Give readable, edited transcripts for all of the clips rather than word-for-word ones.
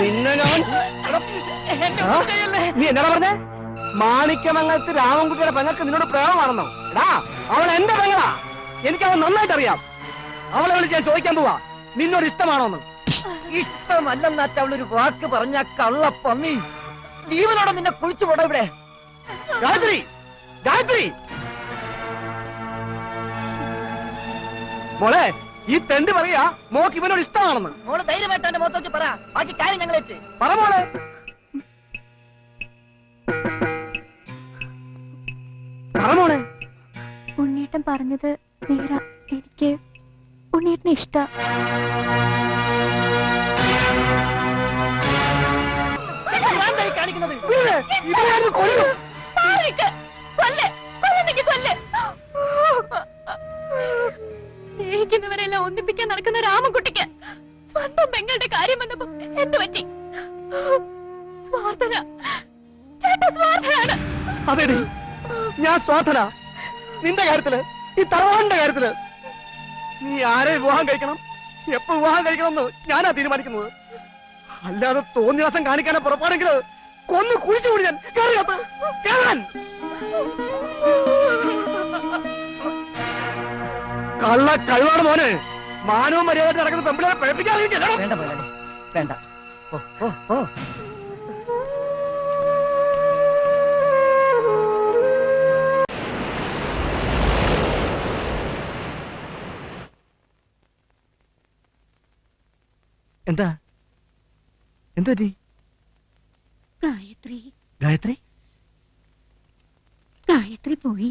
നിന്നെ ഞാൻ നീ എന്നാ പറഞ്ഞേ? മാണിക്യമംഗലത്ത് രാമൻകുട്ടിയുടെ പെങ്ങൾക്ക് നിന്നോട് പ്രേമമാണെന്നോ? എടാ, അവൾ എന്റെ പെങ്ങളാ. എനിക്ക് അവൻ നന്നായിട്ട് അറിയാം. അവളെ വിളിച്ച് ഞാൻ ചോദിക്കാൻ പോവാ, നിന്നോട് ഇഷ്ടമാണോന്ന്. ഇഷ്ടമല്ലെന്നാറ്റ അവളൊരു വാക്ക് പറഞ്ഞ കള്ളപ്പന്നി. ജീവനോടെ നിന്നെ കുളിച്ചു പോടാ ഇവിടെ. ഗായത്രി, ഗായത്രി മോളെ, ഈ തെണ്ടി പറയാ മോക്ക് ഇവനോട് ഇഷ്ടമാണെന്ന്. മോള് ധൈര്യമായിട്ട് എന്റെ മുഖത്ത് വെച്ച് പറ, ബാക്കി കാര്യം ഞങ്ങളേറ്റ്. പറ മോളെ. പറ മോളെ. ഉണ്ണീട്ടൻ പറഞ്ഞത് നേരാ. എനിക്ക് ഉണ്ണീട്ടനെ ഇഷ്ട. കാണിക്കുന്നത് സ്നേഹിക്കുന്നവരെല്ലാം ഒന്നിപ്പിക്കാൻ നടക്കുന്ന രാമൻകുട്ടിക്ക് സ്വന്തം പെങ്ങളുടെ കാര്യം വന്നപ്പോ എന്ത് പറ്റി? സ്വാർത്ഥന. ചേട്ടാ സ്വാർത്ഥനാണ്. അതെടി, ഞാൻ സ്വാർത്ഥന. നിന്റെ കാര്യത്തില്, ഈ തറവാടിന്റെ കാര്യത്തില് നീ ആരെ വിവാഹം കഴിക്കണം, എപ്പോ വിവാഹം കഴിക്കണമെന്ന് ഞാനാ തീരുമാനിക്കുന്നത്. അല്ലാതെ തോന്നിയാസം കാണിക്കാനേ പുറപ്പാടെങ്കിൽ കൊന്നു കുഴിച്ചുകൂടി ഞാൻ. കേറാൻ കള്ള കഴിവാണ് മോനെ. മാനവും മര്യാദ നടക്കുന്ന പെമ്പിളെ പഴപ്പിക്കാതെ വേണ്ട വേണ്ട. എന്താ എന്താ ഗായത്രി ഗായത്രി ഗായത്രി പോയി.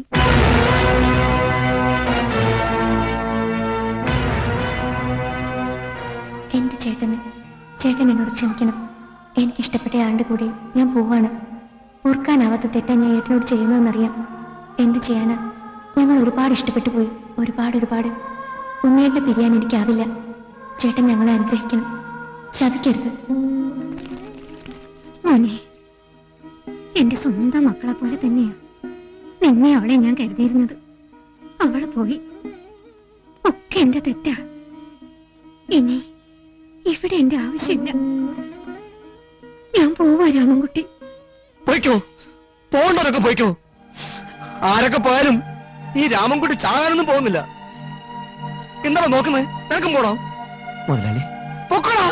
എന്റെ ചേട്ടൻ എന്നോട് ക്ഷമിക്കണം. എനിക്കിഷ്ടപ്പെട്ട ആളുടെ കൂടെ ഞാൻ പോവാണ്. ഓർക്കാനാവാത്ത തെറ്റാ ഞാൻ ഏട്ടനോട് ചെയ്യുന്നതെന്നറിയാം. എന്തു ചെയ്യാനാ? ഞങ്ങൾ ഒരുപാട് ഇഷ്ടപ്പെട്ടു പോയി. ഒരുപാട്. ഉണ്ണേട്ടനെ പിരിയാൻ എനിക്കാവില്ല. ചേട്ടൻ ഞങ്ങളെ അനുഗ്രഹിക്കണം. ശപിക്കരുത്. മോനെ, എന്റെ സ്വന്തം മക്കളെ പോലെ തന്നെയാ നിന്നെ അവളെ ഞാൻ കരുതിയിരുന്നത്. അവള് പോയി. ഒക്കെ എന്റെ തെറ്റാ. ഇനി ഇവിടെ എന്റെ ആവശ്യമില്ല. ഞാൻ പോവാ രാമൻകുട്ടി. പോയിക്കോ, പോകണ്ടവരൊക്കെ പോയിക്കോ. ആരൊക്കെ പോയാലും ഈ രാമൻകുട്ടി ചാകാനൊന്നും പോകുന്നില്ല. എന്താ നോക്കുന്നത്? നിനക്കും പോണോ? മുതലാളി പൊക്കോടാ.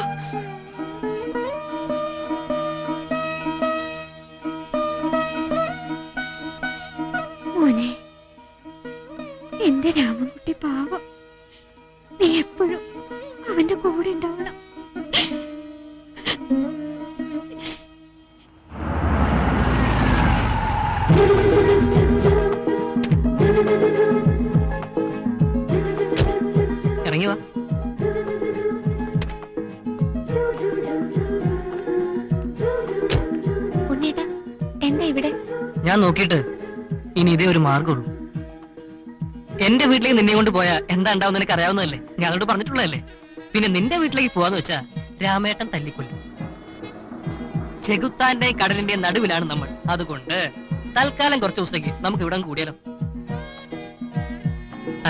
മോനെ, എന്റെ രാമൻകുട്ടി പാവം. നീ എപ്പോഴും അവന്റെ കൂടെ ഉണ്ടാവണം. ഇറങ്ങി വാ. ഉണ്ണീട്ടാ, എന്താ ഇവിടെ? ഞാൻ നോക്കിയിട്ട് ഇനി ഇതേ ഒരു മാർഗമുള്ളൂ. എന്റെ വീട്ടിലേക്ക് നിന്നെ കൊണ്ട് പോയാ എന്താ ഉണ്ടാവും നിനക്ക് അറിയാവുന്നതല്ലേ? ഞങ്ങളോട് പറഞ്ഞിട്ടുള്ളതല്ലേ? പിന്നെ നിന്റെ വീട്ടിലേക്ക് പോവാന്ന് വെച്ചാ രാമേട്ടൻ തല്ലിക്കൊല്ലും. ചെകുത്താന്റെയും കടലിന്റെയും നടുവിലാണ് നമ്മൾ. അതുകൊണ്ട് തൽക്കാലം കുറച്ച് ദിവസത്തേക്ക് നമുക്ക് ഇവിടെ കൂടിയാലോ.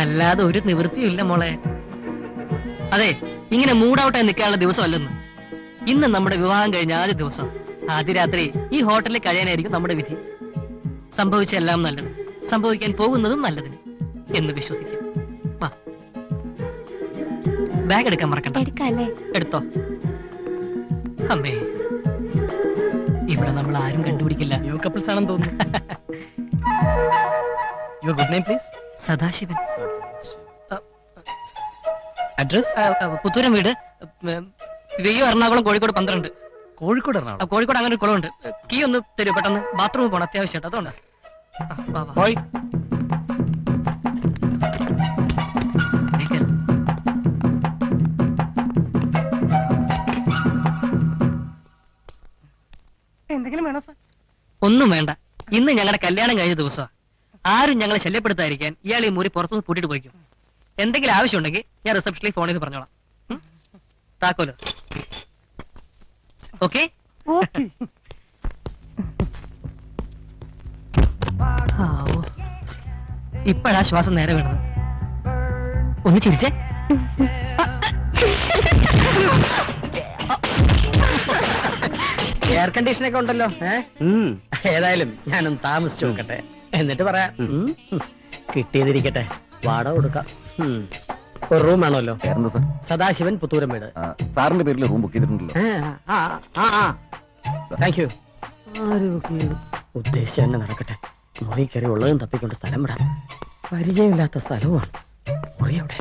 അല്ലാതെ ഒരു നിവൃത്തിയില്ല മോളെ. അതെ, ഇങ്ങനെ മൂഡൌട്ടായി നിൽക്കാനുള്ള ദിവസമല്ലെന്ന്. ഇന്ന് നമ്മുടെ വിവാഹം കഴിഞ്ഞ ആദ്യ ദിവസം. ആദ്യ രാത്രി ഈ ഹോട്ടലിൽ കഴിയാനായിരിക്കും നമ്മുടെ വിധി. സംഭവിച്ച എല്ലാം നല്ലത്, സംഭവിക്കാൻ പോകുന്നതും നല്ലതിന് എന്ന് വിശ്വസിക്കും. വാ, ബാഗ് എടുക്കാൻ മറക്കണ്ട. എടുക്കാല്ലേ? എടുത്തോ. അമ്മേ, ഇവിടെ നമ്മൾ ആരും കണ്ടുപിടിക്കില്ല. ന്യൂ കപ്പിൾസ് ആണെന്ന് തോന്നുന്നു. Your good name please? Sadasivan. Address? Puthooram വീട്, വെയ്യോ, എറണാകുളം, കോഴിക്കോട് 12. കോഴിക്കോട് എറണാകുളം? കോഴിക്കോട് അങ്ങനെ ഒരു കുളമുണ്ട്. കീ ഒന്ന് തരൂ പെട്ടെന്ന്, ബാത്റൂമിൽ പോകണം അത്യാവശ്യമായിട്ട്. അതുകൊണ്ട് എന്തെങ്കിലും വേണോ സാർ? ഒന്നും വേണ്ട. ഇന്ന് ഞങ്ങളുടെ കല്യാണം കഴിഞ്ഞ ദിവസം. ആരും ഞങ്ങളെ ശല്യപ്പെടുത്താതിരിക്കാൻ ഇയാൾ ഈ മുറി പുറത്തുനിന്ന് പൂട്ടിട്ട് പോയിക്കും. എന്തെങ്കിലും ആവശ്യമുണ്ടെങ്കിൽ ഞാൻ റിസപ്ഷനിൽ ഫോൺ ചെയ്ത് പറഞ്ഞോളാം. താക്കോലോ. ഓക്കെ? ഇപ്പോഴാ ശ്വാസം നേരെ വീണത്. ഒന്ന് ചിരിച്ചേ. എയർ കണ്ടീഷൻ ഒക്കെ ഉണ്ടല്ലോ. ഏതായാലും ഞാനൊന്ന് താമസിച്ചു നോക്കട്ടെ, എന്നിട്ട് പറയാം. കിട്ടിയതിരിക്കട്ടെ, വാടക കൊടുക്കാം. ഒരു റൂം വേണമല്ലോ. സദാശിവൻ, പുത്തൂരം വീട്. സാറിന്റെ പേരിൽ റൂം ബുക്ക് ചെയ്തിട്ടുണ്ടല്ലോ. Thank you. ഉദ്ദേശം തന്നെ നടക്കട്ടെ. മുറി കയറി ഉള്ളതും തപ്പിക്കൊണ്ട് സ്ഥലം വിടാം. പരിചയമില്ലാത്ത സ്ഥലവുമാണ്. മുറി അവിടെ.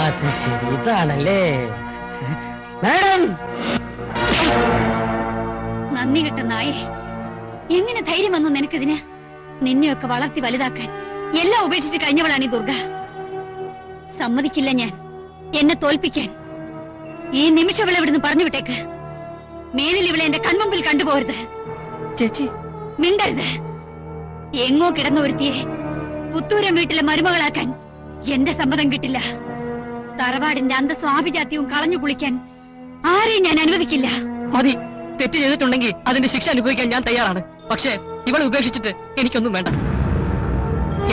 അത് ശരി, ഇതാണല്ലേ മാഡം. നന്ദി കിട്ട നായേ, എങ്ങനെ ധൈര്യം വന്നു നിനക്കിതിന്? നിന്നെയൊക്കെ വളർത്തി വലുതാക്കാൻ എല്ലാം ഉപേക്ഷിച്ച് കഴിഞ്ഞവളാണ് ഈ ദുർഗ. സമ്മതിക്കില്ല ഞാൻ എന്നെ തോൽപ്പിക്കാൻ. ഈ നിമിഷം ഇവളെ ഇവിടുന്ന് പറഞ്ഞു വിട്ടേക്ക്. മേലിൽ ഇവളെ എന്റെ കൺമുമ്പിൽ കണ്ടുപോകരുത്. ചേച്ചി മിണ്ടരുത്. എങ്ങോ കിടന്നു ഒരുത്തിയെ പുത്തൂരം വീട്ടിലെ മരുമകളാക്കാൻ എന്റെ സമ്മതം കിട്ടില്ല. തറവാടിന്റെ അന്തസ്സും ആഭിജാത്യവും കളഞ്ഞു കുളിക്കാൻ ആരെയും ഞാൻ അനുവദിക്കില്ല. മതി. തെറ്റ് ചെയ്തിട്ടുണ്ടെങ്കിൽ അതിന്റെ ശിക്ഷ അനുഭവിക്കാൻ ഞാൻ തയ്യാറാണ്. പക്ഷേ ഇവളെ ഉപേക്ഷിച്ചിട്ട് എനിക്കൊന്നും വേണ്ട.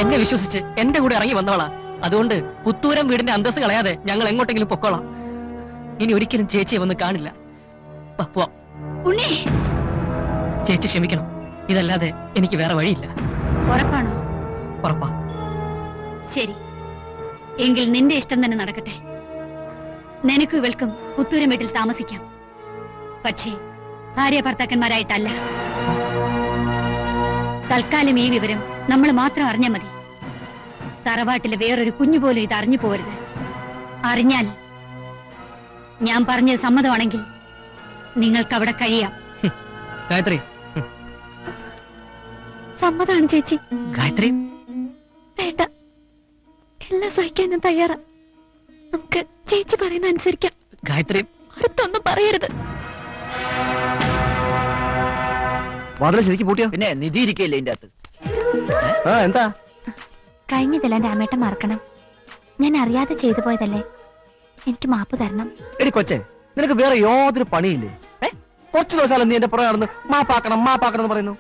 എന്നെ വിശ്വസിച്ച് എന്റെ കൂടെ ഇറങ്ങി വന്നവളാ. അതുകൊണ്ട് പുത്തൂരം വീടിന്റെ അന്തസ്സ് കളയാതെ ഞങ്ങൾ എങ്ങോട്ടെങ്കിലും പൊക്കോളാം. ഇനി ഒരിക്കലും ചേച്ചിയെ വന്ന് കാണില്ല. പോവാം. ഉണ്ണി, ചേച്ചി ക്ഷമിക്കണം. ഇതല്ലാതെ എനിക്ക് വേറെ വഴിയില്ല. ഉറപ്പാണോ? ഉറപ്പാ. ശരി, എങ്കിൽ നിന്റെ ഇഷ്ടം തന്നെ നടക്കട്ടെ. നിനക്കും ഇവൾക്കും പുത്തൂരം വീട്ടിൽ താമസിക്കാം. പക്ഷേ ഭാര്യ ഭർത്താക്കന്മാരായിട്ടല്ല. തൽക്കാലം ഈ വിവരം നമ്മൾ മാത്രം അറിഞ്ഞാൽ മതി. തറവാട്ടിലെ വേറൊരു കുഞ്ഞുപോലും ഇത് അറിഞ്ഞു പോരുത്. അറിഞ്ഞാൽ ഞാൻ പറഞ്ഞത് സമ്മതമാണെങ്കിൽ നിങ്ങൾക്ക് അവിടെ കഴിയാം. ഗായത്രി. സമ്മതാണ് ചേച്ചി. ഗായത്രി, വേണ്ട, എല്ലാം സഹിക്കാൻ ഞാൻ തയ്യാറാ. നമുക്ക് ചേച്ചി പറയുന്ന അനുസരിക്കാം. ഗായത്രി, അടുത്തൊന്നും പറയരുത്. വാതിൽ ശരിക്കും പൂട്ടിയോ? പിന്നെ നിധി ഇരിക്കയില്ലേ ഇതിന്റെ അകത്ത്? എന്താ? കഴിഞ്ഞതെല്ലാം രാമേട്ടൻ മറക്കണം. ഞാൻ അറിയാതെ ചെയ്തു പോയതല്ലേ. എനിക്ക് മാപ്പ് തരണം. എടി കൊച്ചെ, നിനക്ക് വേറെ യാതൊരു പണിയില്ലേ? കുറച്ചു ദിവസം നീ എന്റെ പുറകെ നടന്ന് മാപ്പാക്കണം മാപ്പാക്കണം എന്ന് പറയുന്നു.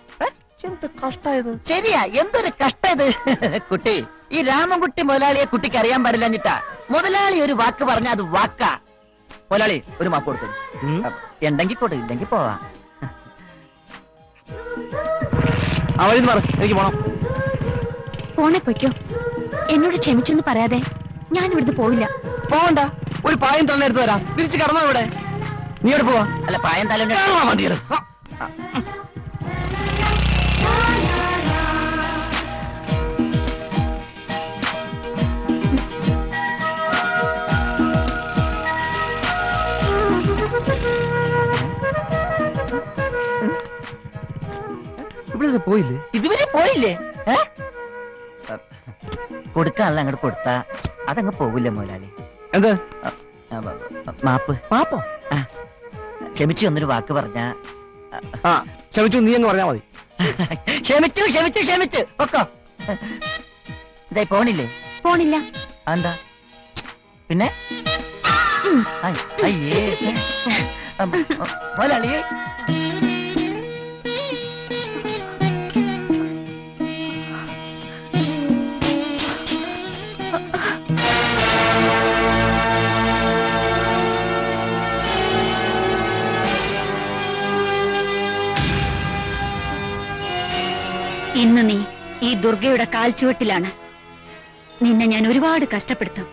എന്ത് കഷ്ടായത്. ശരിയാ, എന്തൊരു കഷ്ടം ഇത്. കുട്ടി, ഈ രാമൻകുട്ടി മുതലാളിയെ കുട്ടിക്ക് അറിയാൻ പാടില്ലഞ്ഞിട്ടാ. മുതലാളി ഒരു വാക്ക് പറഞ്ഞ അത് വാക്കാ. മുതലാളി ഒരു മാപ്പ് കൊടുത്തു. ഉണ്ടെങ്കിൽ കൊടു, ഇല്ലെങ്കിൽ പോവാ. ആ വഴി പറ, എനിക്ക് പോണം. പോണേ പൊയ്ക്കോ. എന്നോട് ക്ഷമിച്ചൊന്ന് പറയാതെ ഞാൻ ഇവിടുന്ന് പോവില്ല. പോകണ്ട, ഒരു പായം തന്നെ എടുത്തു തരാം. തിരിച്ച് കടന്നോ ഇവിടെ. നീ എവിടെ പോവാ? അല്ല, പായം തല മതിയത്. ഇവിടെ പോയില്ലേ? ഇതുവരെ പോയില്ലേ? കൊടുക്കാനല്ല, അങ്ങോട്ട് കൊടുത്താ അതങ്ങ് പോകില്ല മുതലാളി. എന്ത് മാപ്പ്? മാപ്പോ? ക്ഷമിച്ചു എന്നൊരു വാക്ക് പറഞ്ഞ. ക്ഷമിച്ചു നീ എന്ന് പറഞ്ഞാ മതി. ക്ഷമിച്ചു ക്ഷമിച്ചു ക്ഷമിച്ചു പൊക്കോ. ഇതായി പോണില്ലേ? പോണില്ല. എന്താ പിന്നെ? അയ്യേ മുതലാളി, ഇന്ന് നീ ഈ ദുർഗയുടെ കാൽച്ചുവട്ടിലാണ്. നിന്നെ ഞാൻ ഒരുപാട് കഷ്ടപ്പെടുത്തും.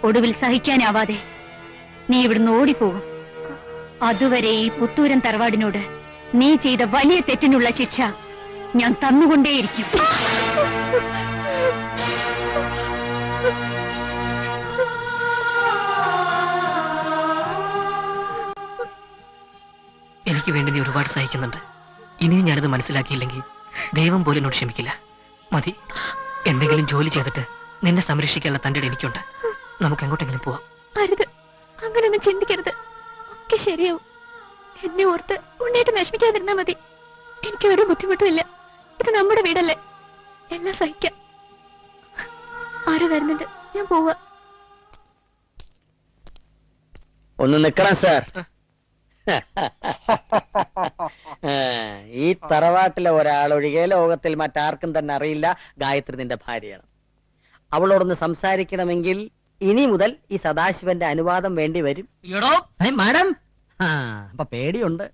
ഒടുവിൽ സഹിക്കാനാവാതെ നീ ഇവിടുന്ന് ഓടിപ്പോകും. അതുവരെ ഈ പുത്തൂരൻ തറവാടിനോട് നീ ചെയ്ത വലിയ തെറ്റിനുള്ള ശിക്ഷ ഞാൻ തന്നുകൊണ്ടേയിരിക്കും. എനിക്ക് വേണ്ടി നീ ഒരുപാട് സഹിക്കുന്നുണ്ട്. ഇനിയും ഞാനത് മനസ്സിലാക്കിയില്ലെങ്കിൽ ദൈവം പോലും എന്നോട് ക്ഷമിക്കില്ല. മതി, എന്തെങ്കിലും ജോലി ചെയ്തിട്ട് നിന്നെ സംരക്ഷിക്കാനുള്ള തന്റെ എനിക്കുണ്ട്. നമുക്ക് എങ്ങോട്ടെങ്കിലും പോവാം. അരുത്, അങ്ങനെയൊന്നും ചിന്തിക്കരുത്. ഒക്കെ ശരിയാവും. എന്നെ ഓർത്ത് ഉണ്ണേട്ട് വിഷമിക്കാതിരുന്നാ മതി. എനിക്ക് ഒരു ബുദ്ധിമുട്ടുമില്ല. ഇത് നമ്മുടെ വീടല്ലേ, എല്ലാം സഹിക്കാം. ആരോ വരുന്നുണ്ട്, ഞാൻ പോവാ. ഒന്ന് നിക്കണം സാർ. ഈ തറവാട്ടിലെ ഒരാളൊഴികെ ലോകത്തിൽ മറ്റാർക്കും തന്നെ അറിയില്ല ഗായത്രി നിന്റെ ഭാര്യയാണ്. അവളോടൊന്ന് സംസാരിക്കണമെങ്കിൽ ഇനി മുതൽ ഈ സദാശിവന്റെ അനുവാദം വേണ്ടി വരും. മാഡം, അപ്പൊ പേടിയുണ്ട്.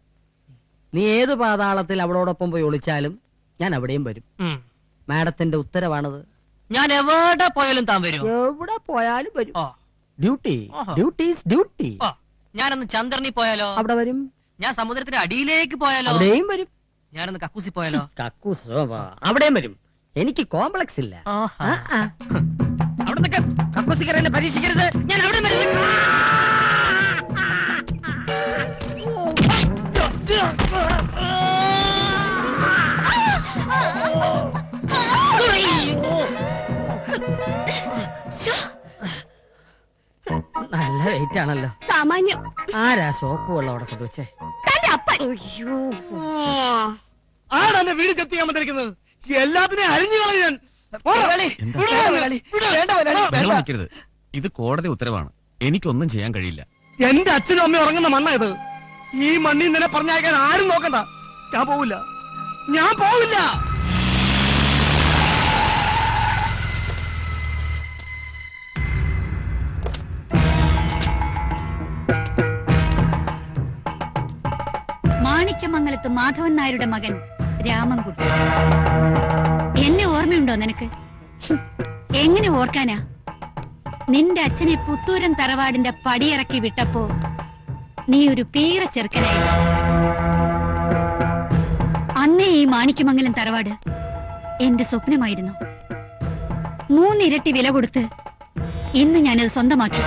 നീ ഏത് പാതാളത്തിൽ അവളോടൊപ്പം പോയി ഒളിച്ചാലും ഞാൻ അവിടെയും വരും. മാഡത്തിന്റെ ഉത്തരവാണത്. ഞാൻ എവിടെ പോയാലും താൻ വരും. എവിടെ പോയാലും വരും. ഓ. Duty, duties duty. ഓ, ഞാനൊന്ന് ചന്ദ്രനിൽ പോയാലോ? അവിടെ വരും. ഞാൻ സമുദ്രത്തിന്റെ അടിയിലേക്ക് പോയാലോ? അവിടെയും വരും. ഞാനൊന്ന് കക്കൂസി പോയാലോ? കക്കൂസോ അവിടെയും വരും. എനിക്ക് കോംപ്ലക്സ് ഇല്ല. അവിടെ നിൽക്കാൻ കക്കൂസിക്കരല്ലേ പരീക്ഷിക്കരുത്. ഞാൻ അവിടെ വരും. നല്ല വെയിറ്റ് ആണല്ലോ. സാമാന്യം. ആരാ സോപ്പ് വെള്ളം അവിടെ കൊണ്ടുവച്ചേ? തന്റെ അപ്പൻ. ആരാ എന്റെ വീട് ചെത്തി ചെയ്യാൻ വന്നിരിക്കുന്നത്? എല്ലാത്തിനെയും അരിഞ്ഞു കളയാൻ. ഇത് കോടതി ഉത്തരവാണ്. എനിക്കൊന്നും ചെയ്യാൻ കഴിയില്ല. എന്റെ അച്ഛനും അമ്മയും ഉറങ്ങുന്ന മണ്ണ ഇത്. ഈ മണ്ണിൽ നിന്നെ പറഞ്ഞയക്കാൻ ആരും നോക്കണ്ട. ഞാൻ പോവില്ല, ഞാൻ പോവില്ല. മാണിക്യമംഗലത്ത് മാധവൻ നായരുടെ മകൻ രാമൻകുട്ടി. എന്നെ ഓർമ്മയുണ്ടോ നിനക്ക്? എങ്ങനെ ഓർക്കാനാ? നിന്റെ അച്ഛനെ പുത്തൂരൻ തറവാടിന്റെ പടിയിറക്കി വിട്ടപ്പോ നീ ഒരു പീറ ചെറുക്കനായി. അന്നേ ഈ മാണിക്യമംഗലം തറവാട് എന്റെ സ്വപ്നമായിരുന്നു. 3 ഇരട്ടി വില കൊടുത്ത് ഇന്ന് ഞാനത് സ്വന്തമാക്കി.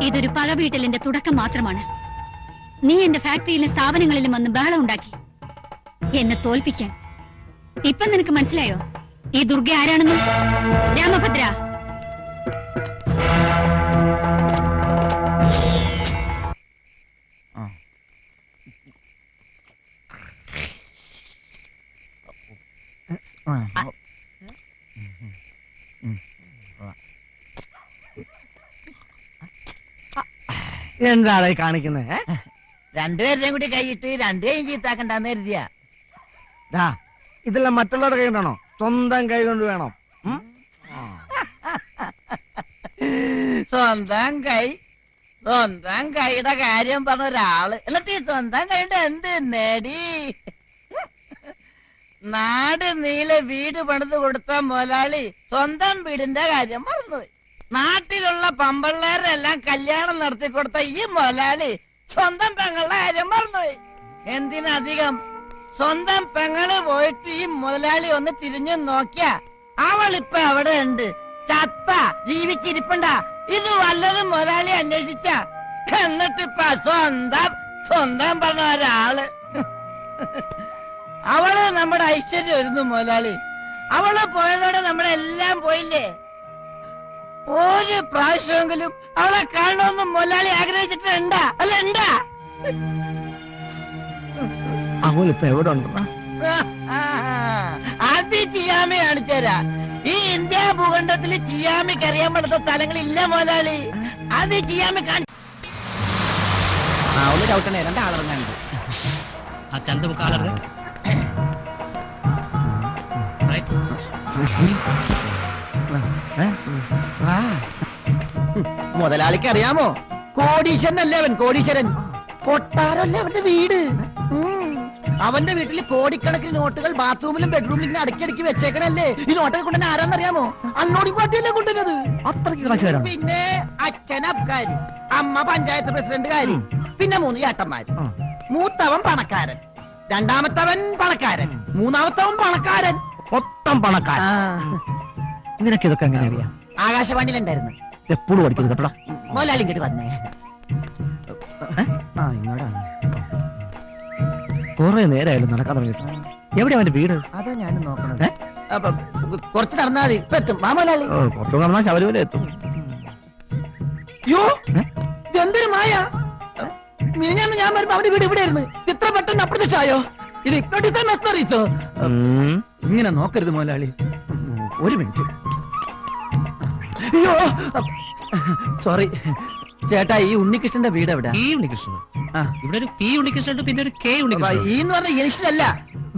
ഇതൊരു പകവീട്ടലിന്റെ തുടക്കം മാത്രമാണ്. നീ എന്റെ ഫാക്ടറിയിലും സ്ഥാപനങ്ങളിലും വന്ന് ബഹളം ഉണ്ടാക്കി എന്നെ തോൽപ്പിക്കാൻ. ഇപ്പൊ നിനക്ക് മനസ്സിലായോ ഈ ദുർഗ ആരാണെന്ന്? രാമഭദ്ര, എന്താണ് ഈ കാണിക്കുന്നത്? രണ്ടുപേരുടെയും കൂടി കൈയിട്ട് രണ്ടുപേരും ചീത്താക്കണ്ടെന്ന് കരുതിയാ. ഇതെല്ലാം മറ്റുള്ളവരുടെ കൈ കൊണ്ടാണോ? സ്വന്തം കൈ കൊണ്ട് വേണം. സ്വന്തം കൈ, സ്വന്തം കൈയുടെ കാര്യം പറഞ്ഞ ഒരാള്. എന്നിട്ട് ഈ സ്വന്തം കൈയുടെ എന്ത് നേടി? നാട് നീളെ വീട് പണിത് കൊടുത്ത മുതലാളി സ്വന്തം വീടിന്റെ കാര്യം മറന്നുപോയി. നാട്ടിലുള്ള പമ്പള്ളേരെല്ലാം കല്യാണം നടത്തി കൊടുത്ത ഈ മുതലാളി സ്വന്തം പെങ്ങളുടെ കാര്യം മറന്നുപോയി. എന്തിനധികം സ്വന്തം പെങ്ങള് പോയിട്ട് ഈ മുതലാളി ഒന്ന് തിരിഞ്ഞു നോക്കിയ അവളിപ്പ അവിടെ ഉണ്ട്, ചത്ത, ജീവിച്ചിരിപ്പണ്ട. ഇത് വല്ലതും മുതലാളി അന്വേഷിച്ച. എന്നിട്ടിപ്പ സ്വന്തം പറഞ്ഞ ഒരാള്. അവള് നമ്മുടെ ഐശ്വര്യമായിരുന്നു മുതലാളി. അവള് പോയതോടെ നമ്മുടെ എല്ലാം പോയില്ലേ. ഒരു പ്രാവശ്യമെങ്കിലും അവളെ കാണണമെന്ന് മുതലാളി ആഗ്രഹിച്ചിട്ടുണ്ടാ? അല്ല ഉണ്ടാ? അവളിപ്പോ എവിടെ ഉണ്ടെന്നാ? അത് ചിയാമി കാണിച്ചുതരാ. ഈ ഇന്ത്യ ഭൂഖണ്ഡത്തിൽ ചിയാമിക്ക് അറിയാൻ പറ്റാത്ത സ്ഥലങ്ങളില്ല മുതലാളി. അത് ചിയാമി കാണിച്ചു. ഒന്ന് ചവിട്ടണേ, രണ്ടാളിറങ്ങാണ്ട്. ആ ചന്ത മുക്കാളറ് മുതലാളിക്ക് അറിയാമോ? കോടീശ്വരനല്ലേ അവൻ, കോടീശ്വരൻ. കൊട്ടാരല്ലേ അവന്റെ വീട്. അവന്റെ വീട്ടിൽ കോടിക്കണക്കിന് നോട്ടുകൾ ബാത്റൂമിലും ബെഡ്റൂമിലും ഇങ്ങനെ അടുക്കി വെച്ചേക്കണല്ലേ. ഈ നോട്ടൊക്കെ കൊണ്ടുവന്നെ ആരാന്നറിയാമോ? അണ്ണോടി പാട്ടിയല്ലേ കൊണ്ടുവന്നത്. അത്രയ്ക്ക് കാശുകാരാണ്. പിന്നെ അച്ഛൻ അബ്കാരി, അമ്മ പഞ്ചായത്ത് പ്രസിഡന്റുകാരി, പിന്നെ 3 ചേട്ടന്മാര്. മൂത്തവൻ പണക്കാരൻ, രണ്ടാമത്തവൻ പണക്കാരൻ, മൂന്നാമത്തവൻ പണക്കാരൻ, മൊത്തം പണക്കാരൻ. നിനക്ക് ഇതൊക്കെ എങ്ങനെ അറിയാം? ആകാശവാണിയിലുണ്ടായിരുന്നു. എപ്പോഴും പഠിക്കുന്നത് കേട്ടോ. മോലാളി ഇങ്ങോട്ട് വന്നേ. ഇങ്ങോട്ടാണ്. കുറെ നേരമായാലും നടക്കാൻ തുടങ്ങിയിട്ട്. എവിടെ അവന്റെ വീട്? അതാ ഞാനും നോക്കണത്. കുറച്ച് നടന്നാൽ മതി, ഇപ്പൊ എത്തും. മാമോലാളി കുറച്ചു നടന്നാൽ ശബരിമല എത്തും. യോ, ഇതെന്തൊരു മായ. മിനിഞ്ഞാന്ന് ഞാൻ വരുമ്പോ അവന്റെ വീട് ഇവിടെ ആയിരുന്നു. ഇത്ര പെട്ടെന്ന് അപ്രത്യക്ഷമായോ? ഇത് മെസ്മറീസോ? ഇങ്ങനെ നോക്കരുത് മോലാളി. ഒരു മിനിറ്റ്. അയ്യോ, സോറി. ചേട്ടാ ഈ ഉണ്ണികൃഷ്ണന്റെ വീട് എവിടെ? ഈ ഉണ്ണികൃഷ്ണൻ ആ. ഇവിടെ ഒരു പി ഉണ്ണികൃഷ്ണൻ പിന്നെ ഒരു കെ ഉണ്ണികൃഷ്ണൻ ഈ എന്ന് പറഞ്ഞ ഇനിഷ്യലല്ല,